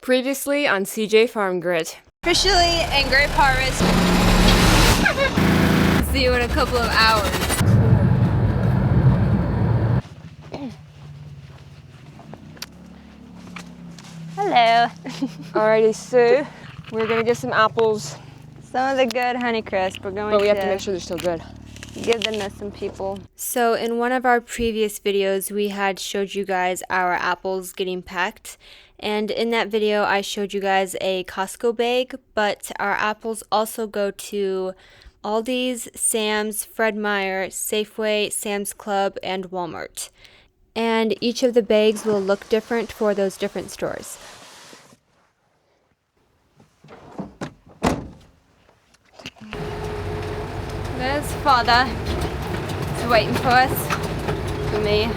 Previously on CJfarmGrit. Officially in grape harvest. See you in a couple of hours. Hello. Alrighty, so we're gonna get some apples, Some of the good Honeycrisp. We're going but we have to make sure they're still good. give them to some people. So in one of our previous videos, we had showed you guys our apples getting packed. And in that video, I showed you guys a Costco bag, but our apples also go to Aldi's, Sam's, Fred Meyer, Safeway, Sam's Club, and Walmart. And each of the bags will look different for those different stores. There's father. He's waiting for us. For me.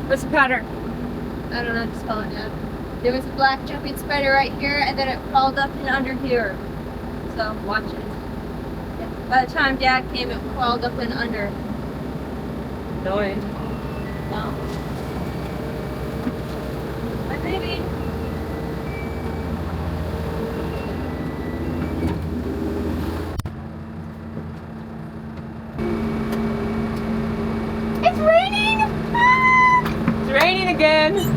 What's the pattern? I don't know how to spell it yet. There was a black jumping spider right here, and then it crawled up and under here. So watch it. Yeah. By the time Dad came, it crawled up and under. Annoying. No. My baby. It's raining! Ah! It's raining again.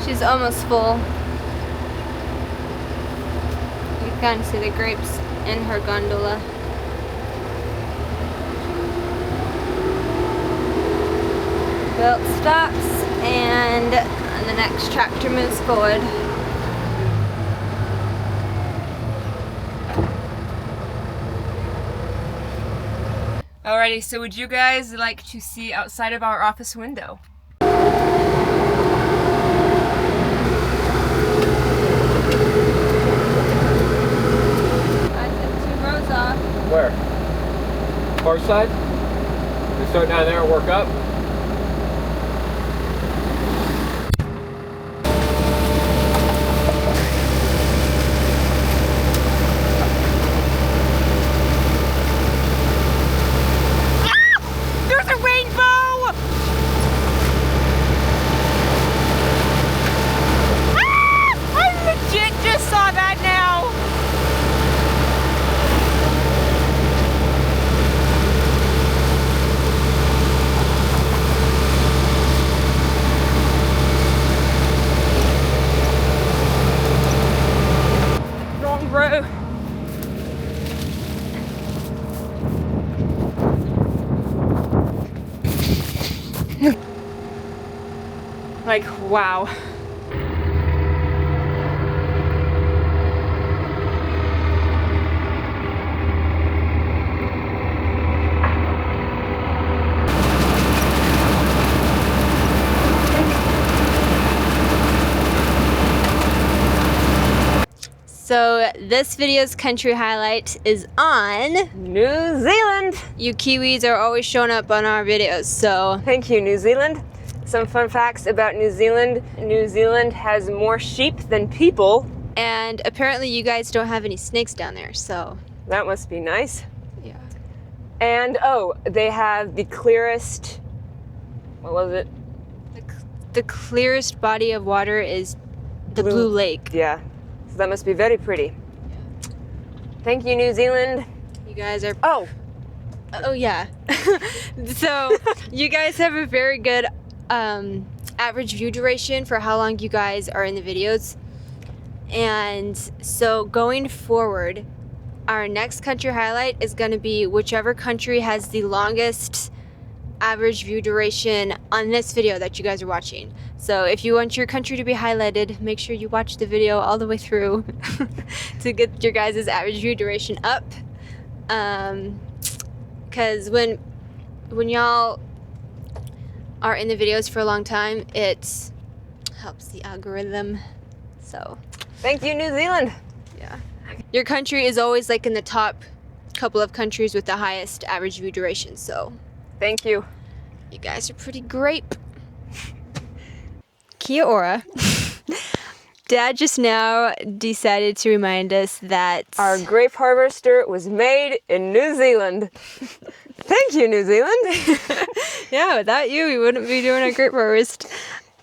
She's almost full. You can kind of see the grapes in her gondola. Belt stops and the next tractor moves forward. Alrighty, so would you guys like to see outside of our office window? I took 2 rows off. Where? Far side? We start down there and work up? There's a rainbow! Ah! I legit just saw that now! Wrong row. Like, wow. So this video's country highlight is on New Zealand! you Kiwis are always showing up on our videos, so Thank you, New Zealand. Some fun facts about New Zealand. New Zealand has more sheep than people. and apparently you guys don't have any snakes down there, so That must be nice. yeah. And oh, they have the clearest, what was it? The clearest body of water is the Blue Lake. Yeah, so that must be very pretty. Thank you, New Zealand. You guys are Oh, oh yeah. So you guys have a very good average view duration for how long you guys are in the videos. And so going forward, our next country highlight is going to be whichever country has the longest average view duration on this video that you guys are watching. So if you want your country to be highlighted, make sure you watch the video all the way through to get your guys' average view duration up. Because when y'all are in the videos for a long time, it helps the algorithm. So thank you, New Zealand. yeah, your country is always like in the top couple of countries with the highest average view duration. So Thank you. you guys are pretty great. Kia ora. Dad just now decided to remind us that Our grape harvester was made in New Zealand. Thank you, New Zealand. yeah, without you, we wouldn't be doing a grape harvest.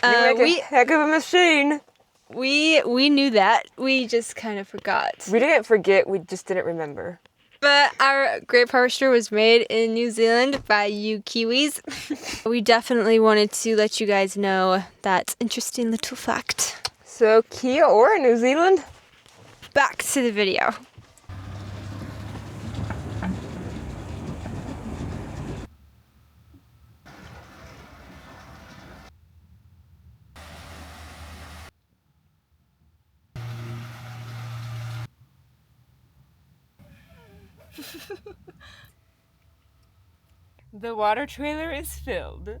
You make a heck of a machine. We knew that. We just kind of forgot. We didn't forget, we just didn't remember. But our grape harvester was made in New Zealand by you Kiwis. We definitely wanted to let you guys know that interesting little fact. So, kia ora, New Zealand. Back to the video. The water trailer is filled.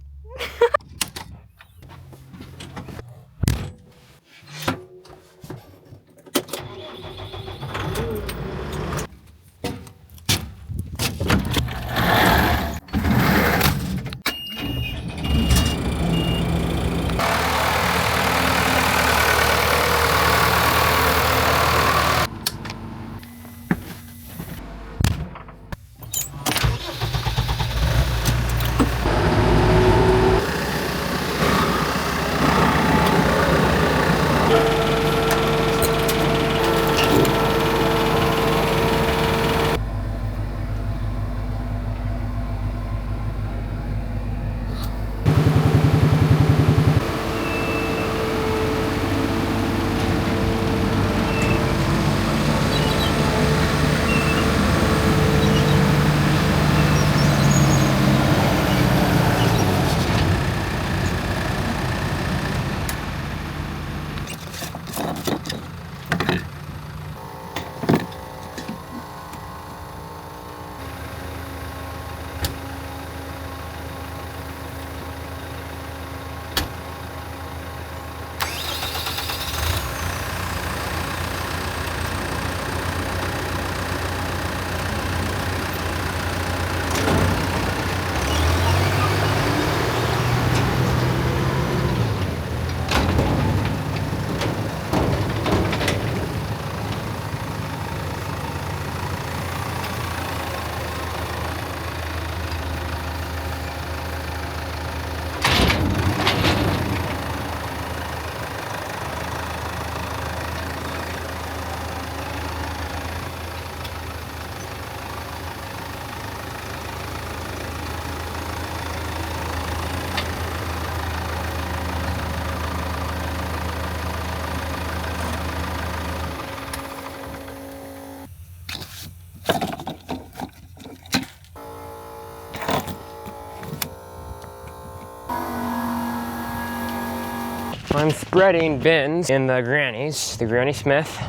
I'm spreading bins in the Granny Smith.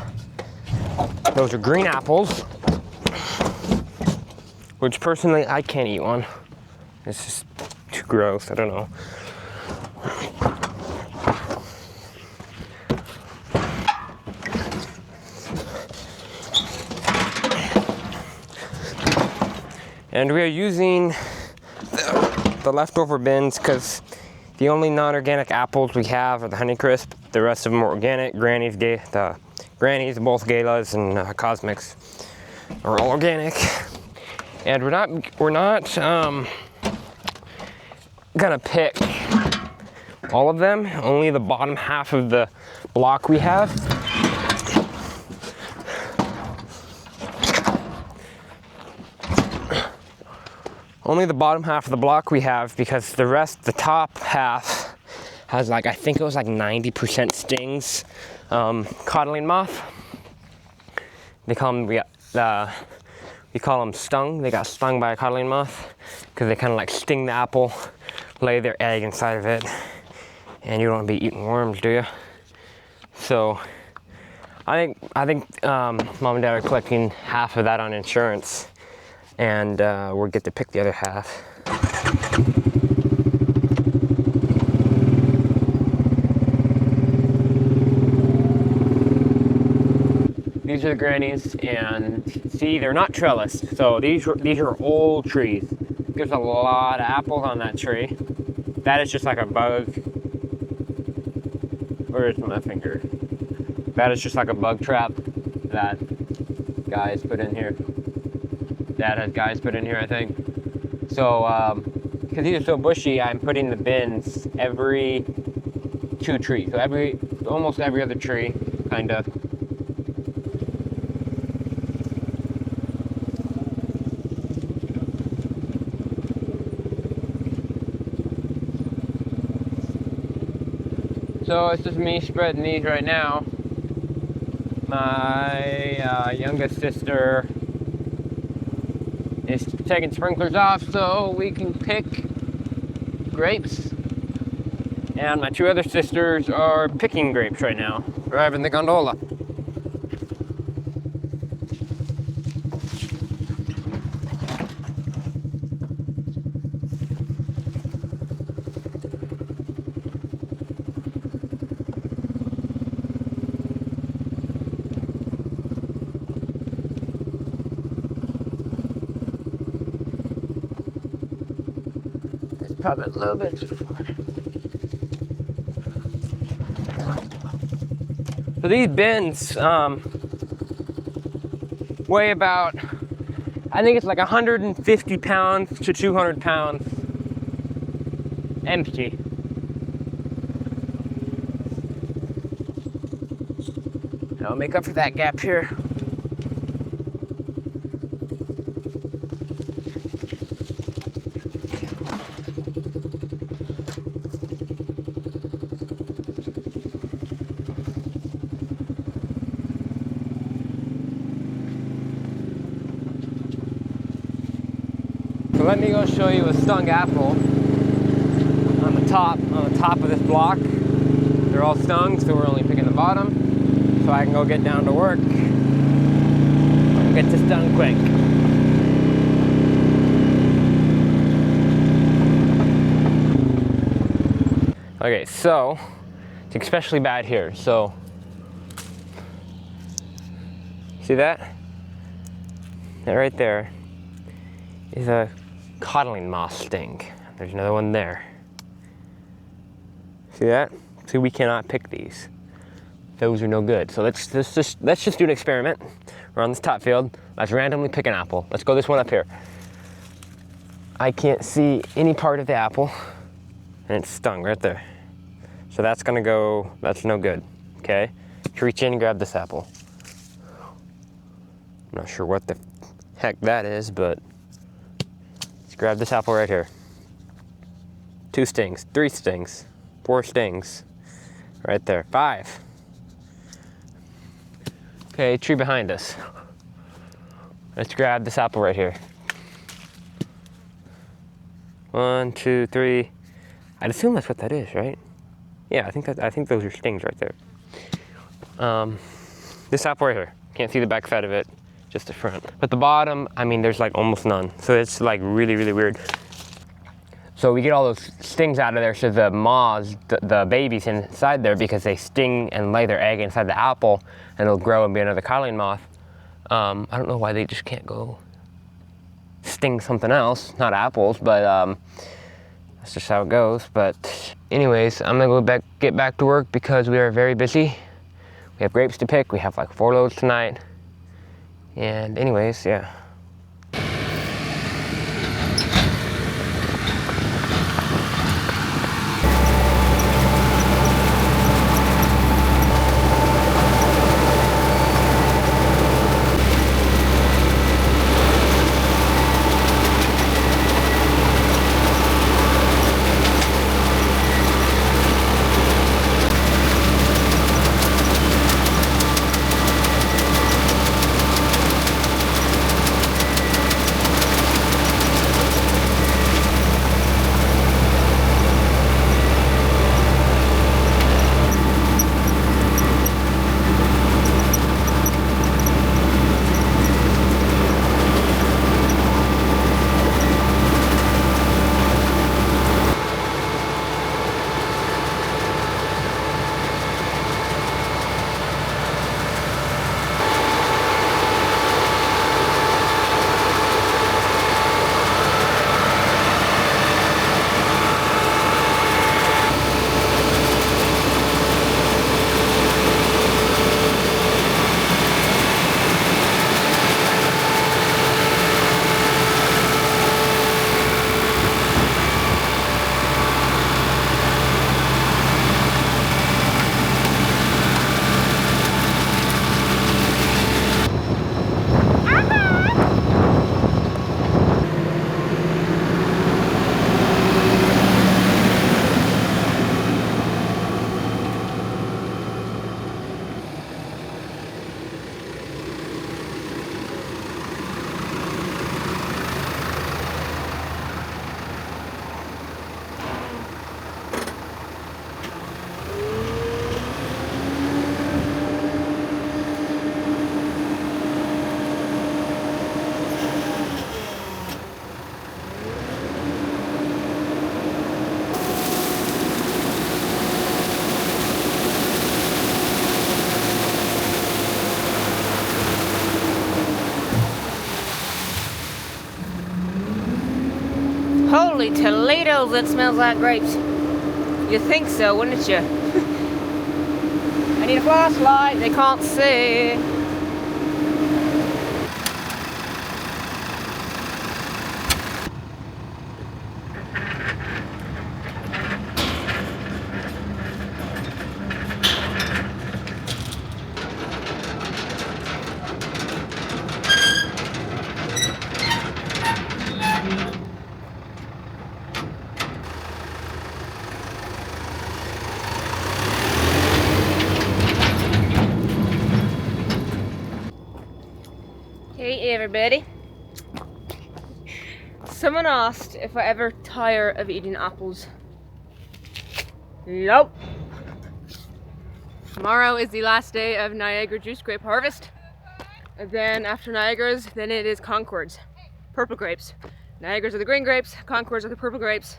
Those are green apples, which personally I can't eat one. It's just too gross, I don't know. And we are using the leftover bins because the only non-organic apples we have are the Honeycrisp. The rest of them are organic. Granny's, both Galas and Cosmics are all organic. And we're not gonna pick all of them. Only the bottom half of the block we have. Only the bottom half of the block we have, because the rest, the top half, has like, I think it was like 90% stings. Codling moth. They call them, we call them stung. They got stung by a codling moth because they kind of like sting the apple, lay their egg inside of it, and you don't want to be eating worms, do you? So I think Mom and Dad are collecting half of that on insurance, and we'll get to pick the other half. These are the Grannies, and see, they're not trellised, so these are old trees. There's a lot of apples on that tree. That is just like a bug. Where's my finger? That is just like a bug trap that guys put in here. Dad has guys put in here, I think. So, because these are so bushy, I'm putting the bins every 2 trees. So almost every other tree, kind of. So it's just me spreading these right now. My youngest sister is taking sprinklers off so we can pick grapes. And my 2 other sisters are picking grapes right now, driving the gondola. Probably a little bit too far. So these bins weigh about, I think it's like 150 pounds to 200 pounds empty. I'll make up for that gap here. So let me go show you a stung apple on the top of this block. They're all stung, so we're only picking the bottom, so I can go get down to work and get this done quick. Okay, so it's especially bad here. So see that? That right there is a codling moth sting. There's another one there. See that? See, we cannot pick these. Those are no good. So let's just do an experiment. We're on this top field. Let's randomly pick an apple. Let's go this one up here. I can't see any part of the apple, and it's stung right there. So that's gonna go, that's no good, okay? Reach in and grab this apple. I'm not sure what the heck that is, but let's grab this apple right here. 2 stings, 3 stings, 4 stings, right there, 5. Okay, tree behind us. Let's grab this apple right here. 1, 2, 3. I'd assume that's what that is, right? Yeah, I think those are stings right there. This apple right here, can't see the back side of it, just the front. But the bottom, I mean, there's like almost none. So it's like really, really weird. So we get all those stings out of there, so the moths, the babies inside there, because they sting and lay their egg inside the apple, and it'll grow and be another codling moth. I don't know why they just can't go sting something else, not apples, but that's just how it goes. But anyways, I'm gonna get back to work because we are very busy. We have grapes to pick. We have like 4 loads tonight. And anyways, yeah. Holy Toledo, that smells like grapes. You think so, wouldn't you? I need a flashlight, they can't see. Hey everybody. Someone asked if I ever tire of eating apples. Nope. Tomorrow is the last day of Niagara juice grape harvest. And then after Niagara's, then it is Concord's. Purple grapes. Niagara's are the green grapes, Concord's are the purple grapes.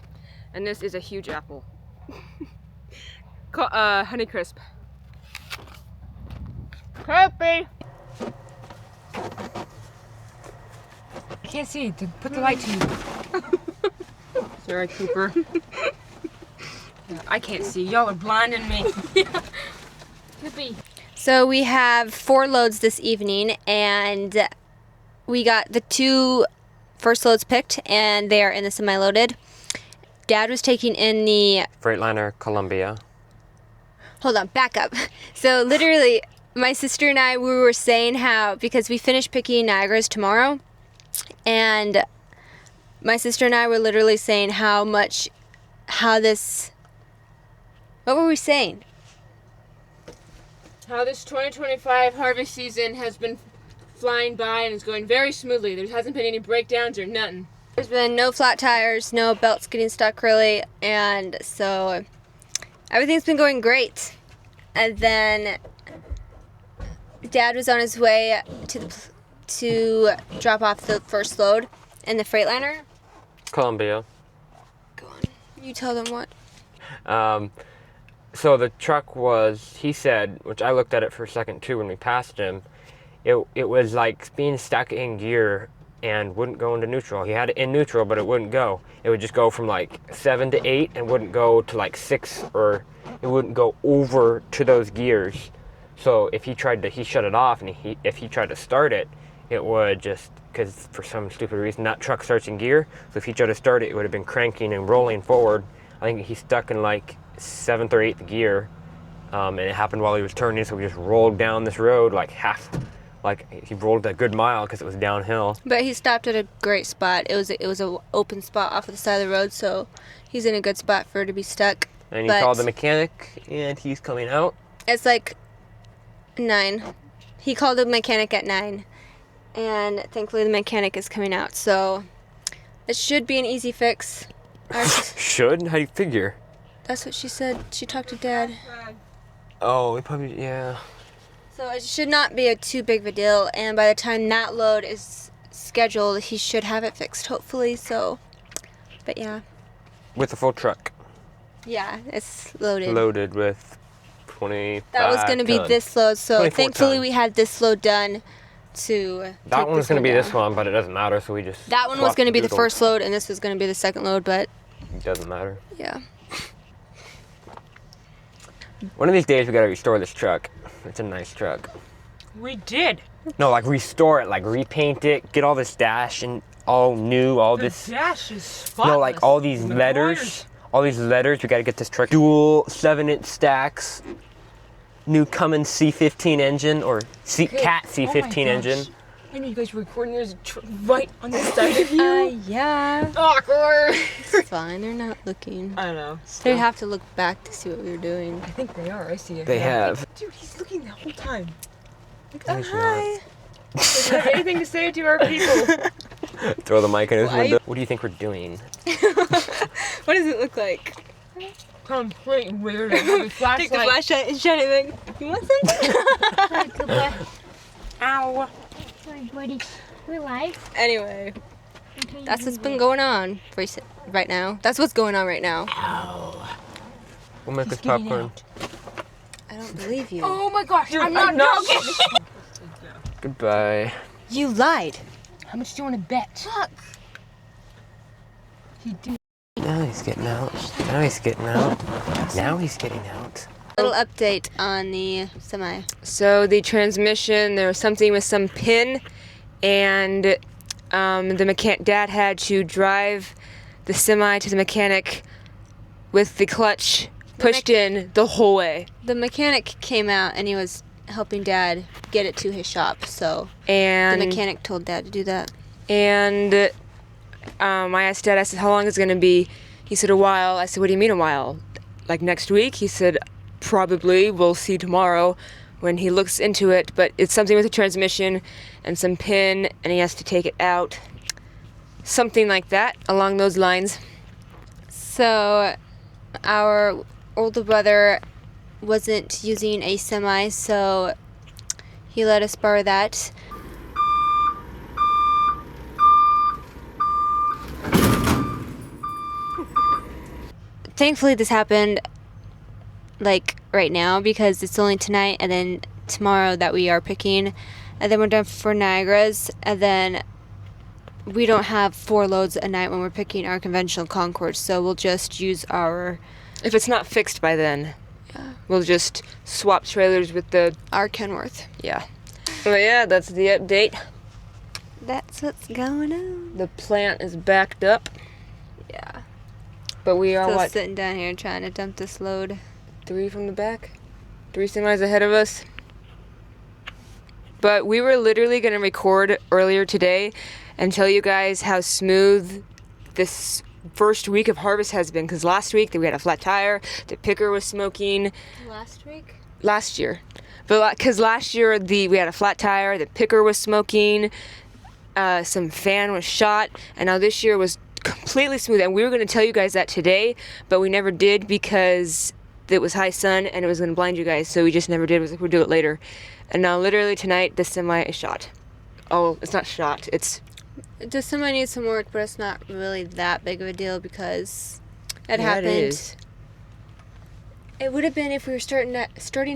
And this is a huge apple. Honeycrisp. Happy! I can't see. Put the light to you. Sorry, Cooper. I can't see. Y'all are blinding me. Could be. So we have 4 loads this evening, and we got the 2 first loads picked, and they are in the semi-loaded. Dad was taking in the Freightliner Columbia. Hold on, back up. So literally, my sister and I, we were saying how, because we finished picking Niagara's tomorrow, and my sister and I were literally saying how this, what were we saying? How this 2025 harvest season has been flying by and is going very smoothly. There hasn't been any breakdowns or nothing. There's been no flat tires, no belts getting stuck really, and so everything's been going great. And then Dad was on his way to drop off the first load in the Freightliner. Columbia. Go on. You tell them what. So the truck was, he said, which I looked at it for a second too when we passed him, it was like being stuck in gear and wouldn't go into neutral. He had it in neutral, but it wouldn't go. It would just go from like 7 to 8 and wouldn't go to like 6, or it wouldn't go over to those gears. So if he tried to, he shut it off, and if he tried to start it, it would just, because for some stupid reason that truck starts in gear, so if he tried to start it, it would have been cranking and rolling forward. I think he's stuck in like 7th or 8th gear, and it happened while he was turning, so we just rolled down this road like he rolled a good mile because it was downhill. But he stopped at a great spot. It was an open spot off of the side of the road, so he's in a good spot for it to be stuck. And he called the mechanic, and he's coming out. It's like 9. He called the mechanic at 9, and thankfully the mechanic is coming out, so it should be an easy fix. Should? How do you figure? That's what she said. She talked to Dad. Oh, we probably, yeah. So it should not be too big of a deal, and by the time that load is scheduled, he should have it fixed, hopefully, so, but yeah. With a full truck. Yeah, it's loaded. Loaded with 25 That was going to be this load, so thankfully we had this load done to that one was going to be this one, but it doesn't matter, so we just that one was going to be the first load, and this was going to be the second load, but it doesn't matter. Yeah. One of these days we got to restore this truck. It's a nice truck. We did. No, like restore it, like repaint it, get all this dash and all new, all The this. dash is spotless. No, like all these The letters. corners. All these letters, we got to get this truck. Dual 7-inch stacks. New Cummins C15 engine, or Cat C15 engine. I know you guys were recording. There's a truck right on the side of you. Yeah. Awkward. It's fine, they're not looking. I know. They have to look back to see what we were doing. I think they are. I see it. They have. Dude, he's looking the whole time. Oh, hi. Does he have anything to say to our people? Throw the mic in his window. What do you think we're doing? What does it look like? Complete weirdo. Take the flashlight and shine it back. You want something? Ow. Sorry, buddy. We're live. Anyway, that's what's been going on right now. That's what's going on right now. We'll make this popcorn. I don't believe you. Oh my gosh, I'm not joking. Goodbye. You lied. How much do you want to bet? Look. He did. Now he's getting out. Now he's getting out. Now he's getting out. Little update on the semi. So the transmission, there was something with some pin, and the Dad had to drive the semi to the mechanic with the clutch pushed in the whole way. The mechanic came out and he was helping Dad get it to his shop. So And the mechanic told Dad to do that. And I asked Dad, I said, how long is it going to be? He said, a while. I said, what do you mean a while? Like next week? He said, probably. We'll see tomorrow when he looks into it. But it's something with the transmission and some pin, and he has to take it out. Something like that, along those lines. So our older brother wasn't using a semi, so he let us borrow that. Thankfully this happened like right now because it's only tonight and then tomorrow that we are picking, and then we're done for Niagara's, and then we don't have 4 loads a night when we're picking our conventional Concord, so we'll just use our... If it's not fixed by then, we'll just swap trailers with our Kenworth. Yeah. But yeah, that's the update. That's what's going on. The plant is backed up, Yeah. but we are, Still sitting down here trying to dump this load. 3 from the back? 3 semis ahead of us? But we were literally going to record earlier today and tell you guys how smooth this first week of harvest has been, because last week we had a flat tire, the picker was smoking. Last week? Last year. But because last year we had a flat tire, the picker was smoking, some fan was shot, and now this year was completely smooth. And we were going to tell you guys that today, but we never did because it was high sun and it was gonna blind you guys, so we just never did. It was like, we'll do it later. And now literally tonight, the semi is shot. Oh, it's not shot, The semi needs some work, but it's not really that big of a deal because it happened. It is. It would have been if we were starting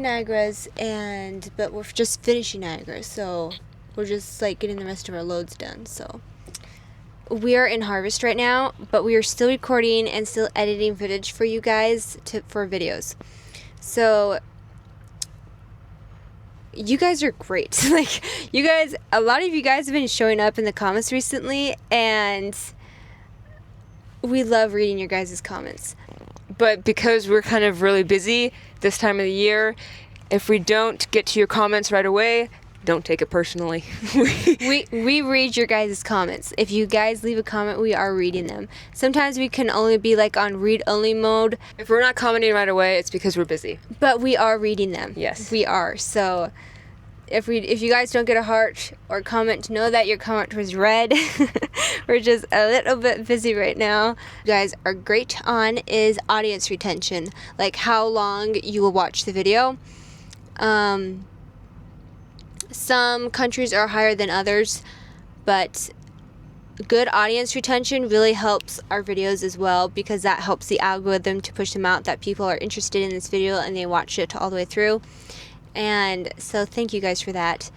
Niagara's, but we're just finishing Niagara, so we're just like getting the rest of our loads done. So we are in harvest right now, but we are still recording and still editing footage for you guys for videos. So you guys are great. Like, you guys, a lot of you guys have been showing up in the comments recently, and we love reading your guys' comments. But because we're kind of really busy this time of the year, if we don't get to your comments right away, don't take it personally. We read your guys' comments. If you guys leave a comment, we are reading them. Sometimes we can only be like on read-only mode. If we're not commenting right away, it's because we're busy. But we are reading them. Yes. We are. So if you guys don't get a heart or comment, know that your comment was read. We're just a little bit busy right now. You guys are great on is audience retention. Like how long you will watch the video. Some countries are higher than others, but good audience retention really helps our videos as well, because that helps the algorithm to push them out that people are interested in this video and they watch it all the way through. And so thank you guys for that.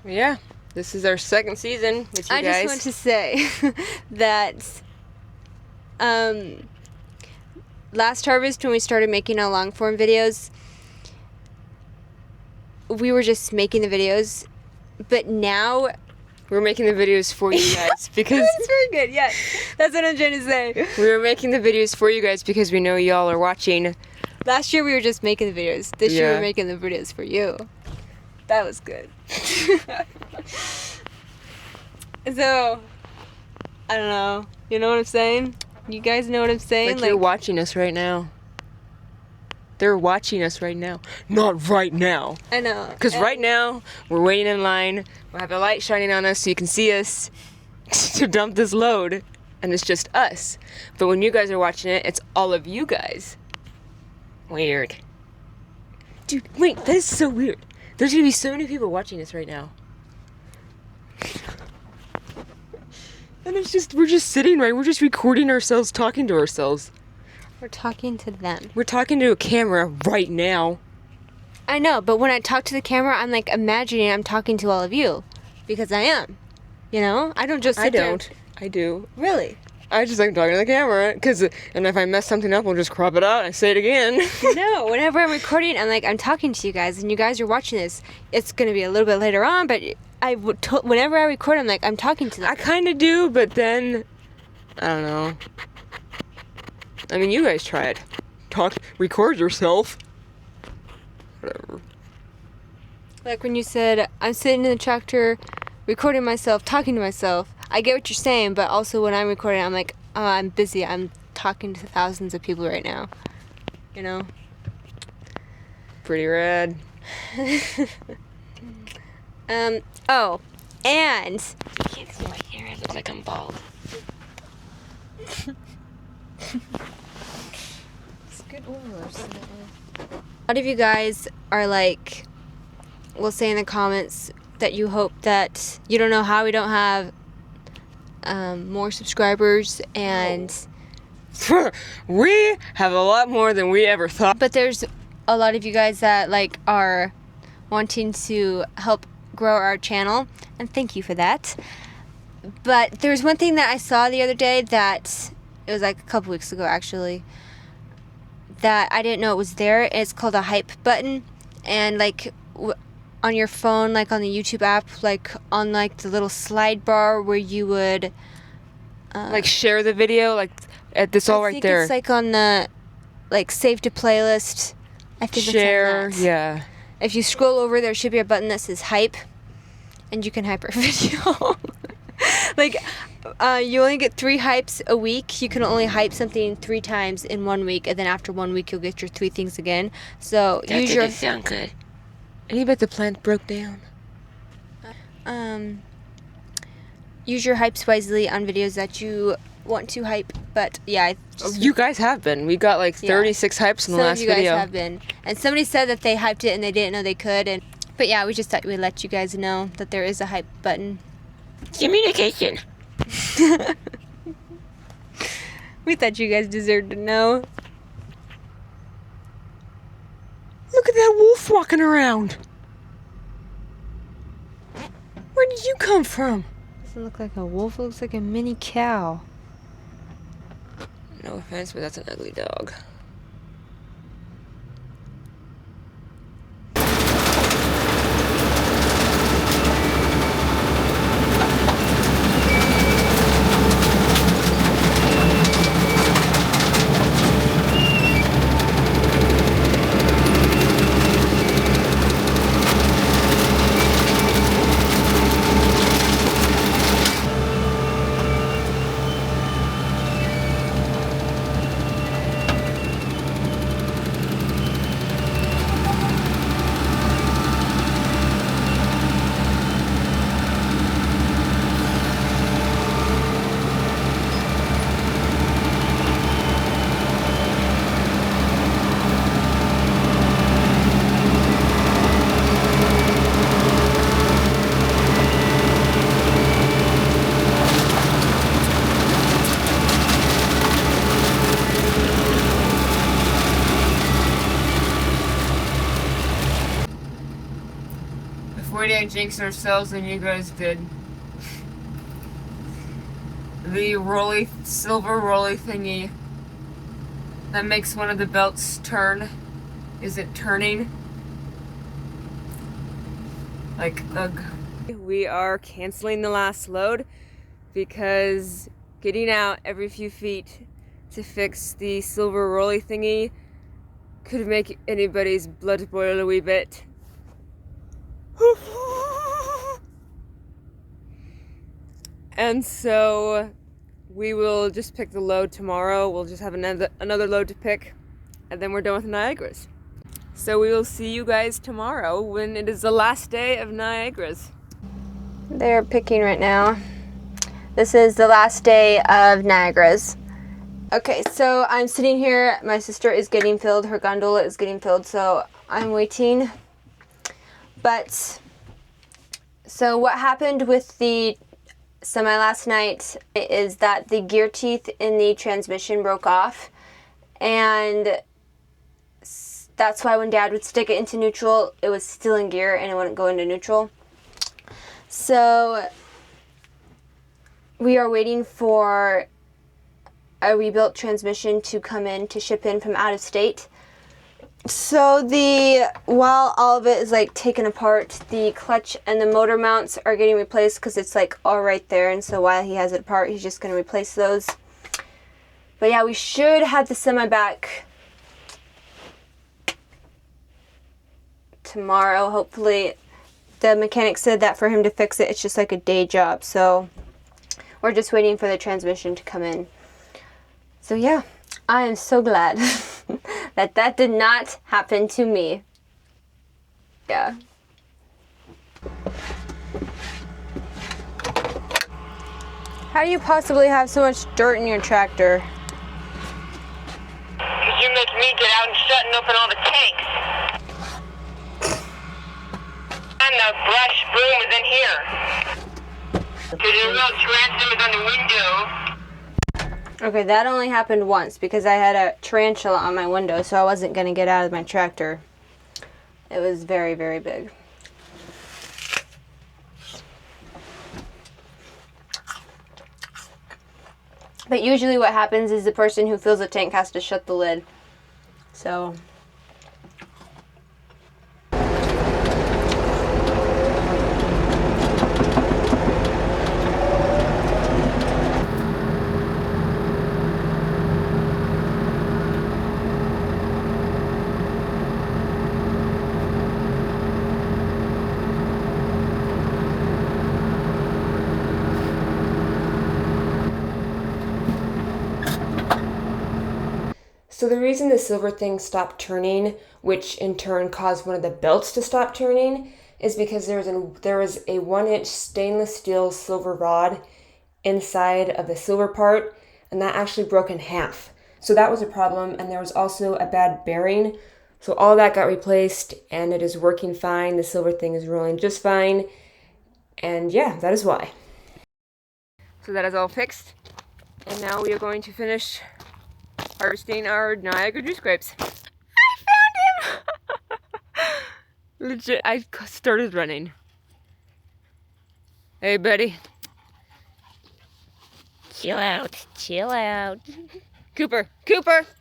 Yeah, this is our second season with you guys. I just want to say that last harvest, when we started making our long form videos, we were just making the videos, but now we're making the videos for you guys because that's very good. Yeah, that's what I'm trying to say. we were making the videos for you guys because we know y'all are watching. Last year we were just making the videos. This year Yeah. we're making the videos for you. That was good. So, I don't know. You know what I'm saying? You guys know what I'm saying? Like you're watching us right now. They're watching us right now. Not right now. I know. Because right now, we're waiting in line. We have a light shining on us so you can see us to dump this load. And it's just us. But when you guys are watching it, it's all of you guys. Weird. Dude, wait, that is so weird. There's gonna be so many people watching this right now. And it's just, we're just sitting right, we're just recording ourselves talking to ourselves. We're talking to them. We're talking to a camera right now. I know, but when I talk to the camera, I'm like imagining I'm talking to all of you. Because I am. You know? I don't just sit there. I do. Really? I just like talking to the camera, and if I mess something up, we'll just crop it out and I say it again. No, whenever I'm recording, I'm talking to you guys, and you guys are watching this. It's going to be a little bit later on, but whenever I record, I'm talking to them. I kind of do, but then, I don't know. I mean, you guys try it. Record yourself. Whatever. Like when you said, I'm sitting in the tractor, recording myself, talking to myself. I get what you're saying, but also when I'm recording, I'm like, oh, I'm busy. I'm talking to thousands of people right now. You know? Pretty rad. Oh, and You can't see my hair. I look like I'm bald. it's good oils. A lot of you guys are like, will say in the comments that you hope that you don't know how we don't have more subscribers, and We have a lot more than we ever thought. but there's a lot of you guys that like are wanting to help grow our channel, and thank you for that. But there's one thing that I saw the other day that it was like a couple weeks ago actually, that I didn't know it was there. It's called a hype button, and like on your phone, like on the YouTube app, like on like the little slide bar where you would Like share the video, like at this all I right think there. it's like on the like save to playlist. I think Share, it's on that. yeah. If you scroll over, there should be a button that says hype, and you can hype our video. Like, you only get 3 hypes a week. You can only hype something 3 times in 1 week, and then after 1 week, you'll get your 3 things again. So That use your didn't sound good. I bet the plant broke down. use your hypes wisely on videos that you want to hype, but yeah. You guys have been. We got like 36 hypes in the last video. Some of you guys have been. And somebody said that they hyped it and they didn't know they could. But yeah, we just thought we'd let you guys know that there is a hype button. Communication. We thought you guys deserved to know. Look at that wolf walking around. Where did you come from? Doesn't look like a wolf, it looks like a mini cow. No offense, but that's an ugly dog. We didn't jinx ourselves and you guys did. The silver rolly thingy that makes one of the belts turn. Is it turning? Like, ugh. We are canceling the last load because getting out every few feet to fix the silver rolly thingy could make anybody's blood boil a wee bit. And so we will just pick the load tomorrow. We'll just have another load to pick, and then we're done with Niagara's. So we will see you guys tomorrow when it is the last day of Niagara's. They're picking right now. This is the last day of Niagara's. Okay, so I'm sitting here. My sister is getting filled. Her gondola is getting filled, so I'm waiting. But, so what happened with the semi last night is that the gear teeth in the transmission broke off. And that's why when Dad would stick it into neutral, it was still in gear and it wouldn't go into neutral. So, we are waiting for a rebuilt transmission to come in, to ship in from out of state. So while all of it is like taken apart, the clutch and the motor mounts are getting replaced because it's like all right there. And so while he has it apart, he's just going to replace those. But yeah, we should have the semi back tomorrow, hopefully. The mechanic said that for him to fix it, it's just like a day job. So we're just waiting for the transmission to come in. So yeah, I am so glad that did not happen to me. Yeah. How do you possibly have so much dirt in your tractor? Because you make me get out and shut and open all the tanks. And the brush broom is in here. Because the little tarantula is on the window. Okay, that only happened once because I had a tarantula on my window, so I wasn't going to get out of my tractor. It was very, very big. But usually what happens is the person who fills the tank has to shut the lid. So So the reason the silver thing stopped turning, which in turn caused one of the belts to stop turning, is because there was a 1-inch stainless steel silver rod inside of the silver part and that actually broke in half. So that was a problem, and there was also a bad bearing. So all that got replaced, and it is working fine. The silver thing is rolling just fine, and yeah, that is why. So that is all fixed, and now we are going to finish harvesting our Niagara juice grapes. I found him! Legit, I started running. Hey, buddy. Chill out. Chill out. Cooper,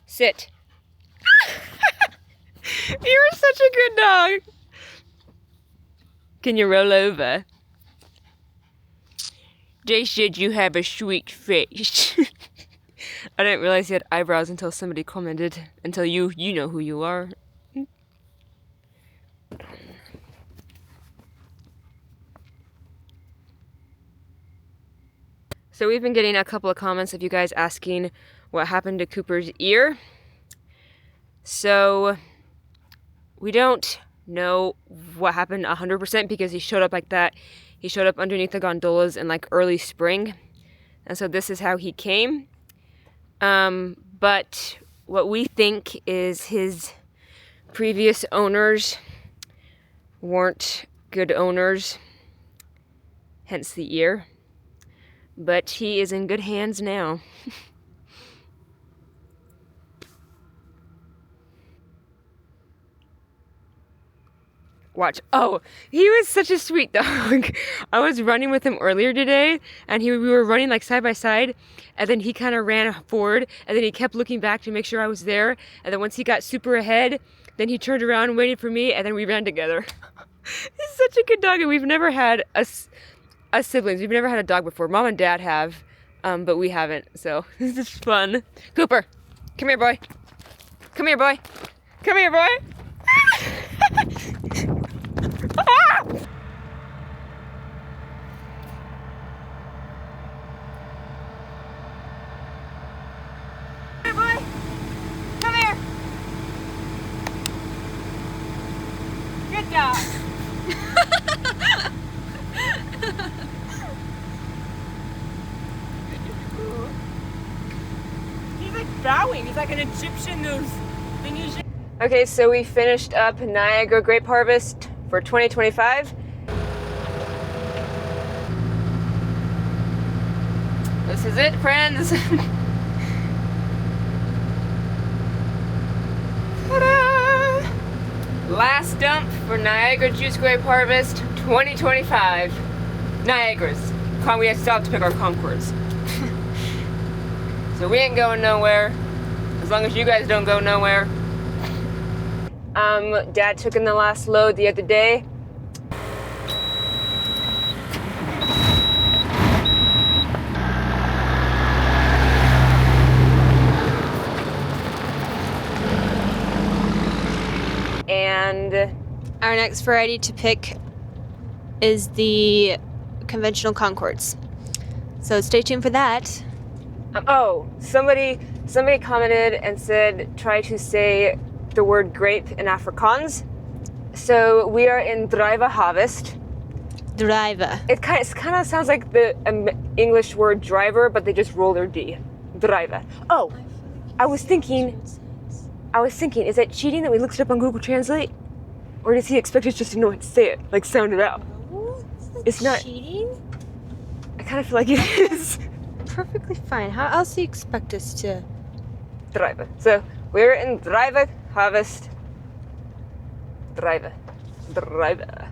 sit. You're such a good dog. Can you roll over? They said you have a sweet face. I didn't realize he had eyebrows until somebody commented. Until you know who you are. So we've been getting a couple of comments of you guys asking what happened to Cooper's ear. So we don't know what happened 100% because he showed up like that. He showed up underneath the gondolas in like early spring. And so this is how he came. But what we think is his previous owners weren't good owners, hence the ear. But he is in good hands now. Watch. Oh, he was such a sweet dog. I was running with him earlier today, and we were running like side by side, and then he kind of ran forward, and then he kept looking back to make sure I was there, and then once he got super ahead, then he turned around and waited for me, and then we ran together. He's such a good dog, and we've never had us siblings. We've never had a dog before. Mom and Dad have, but we haven't, so this is fun. Cooper, come here, boy. Come here, boy. Come here, boy. Ah! Come here, boy. Come here. Good dog. He's like bowing. He's like an Egyptian, those thingies. Okay, so we finished up Niagara grape harvest for 2025. This is it, friends. Ta-da! Last dump for Niagara juice grape harvest 2025. Niagara's. We still have to pick our Concords. So we ain't going nowhere. As long as you guys don't go nowhere. Dad took in the last load the other day. And Our next variety to pick is the conventional Concords. So stay tuned for that. oh, somebody commented and said try to say the word grape in Afrikaans. So we are in druive harvest. Driver. It kind of sounds like the English word driver, but they just roll their D. Druive. Oh, I was thinking, is that cheating that we looked it up on Google Translate? Or does he expect us just to know how to say it, like sound it out? No, It's not cheating. I kind of feel like it is. Perfectly fine. How else do you expect us to? Druive. So we're in druive harvest. Druive. Driver.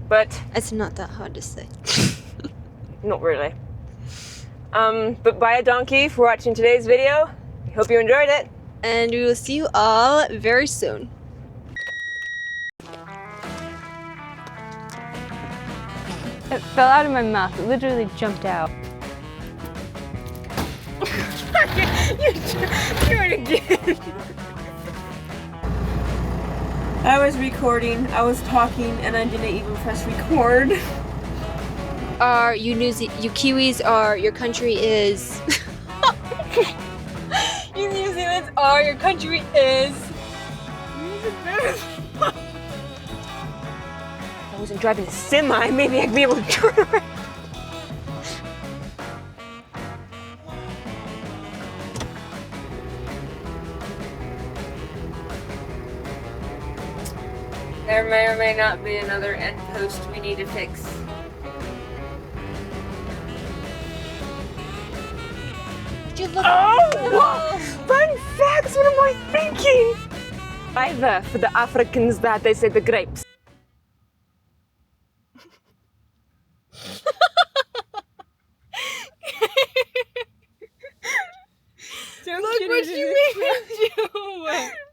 But It's not that hard to say. not really. But buy a donkey for watching today's video. I hope you enjoyed it. And we will see you all very soon. It fell out of my mouth. It literally jumped out. Do it again. I was recording, I was talking, and I didn't even press record. You Kiwis are your country is. You New Zealanders are your country is. If I wasn't driving a semi, maybe I'd be able to turn around. There may or may not be another end post we need to fix. Oh! Fun facts, what am I thinking? Either for the Africans that they say the grapes. Look what you made me do!